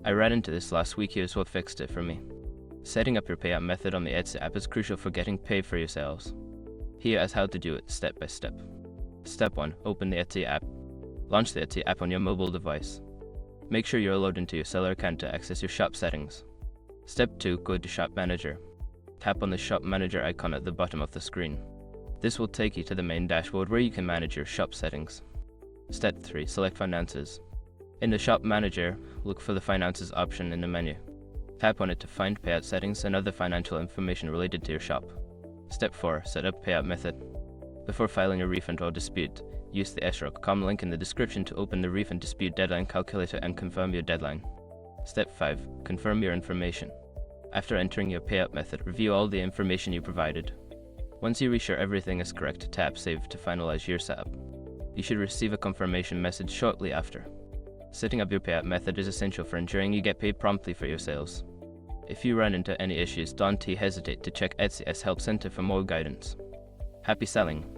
I ran into this last week. Here's what fixed it for me. Setting up your payout method on the Etsy app is crucial for getting paid for your sales. Here is how to do it step by step. Step 1. Open the Etsy app. Launch the Etsy app on your mobile device. Make sure you're logged into your seller account to access your shop settings. Step 2. Go to Shop Manager. Tap on the Shop Manager icon at the bottom of the screen. This will take you to the main dashboard where you can manage your shop settings. Step 3. Select Finances. In the Shop Manager, look for the Finances option in the menu. Tap on it to find payout settings and other financial information related to your shop. Step 4. Set up payout method. Before filing a refund or dispute, use the escrow.com link in the description to open the refund dispute deadline calculator and confirm your deadline. Step 5. Confirm your information. After entering your payout method, review all the information you provided. Once you reassure everything is correct, tap Save to finalize your setup. You should receive a confirmation message shortly after. Setting up your payout method is essential for ensuring you get paid promptly for your sales. If you run into any issues, don't hesitate to check Etsy's Help Center for more guidance. Happy selling!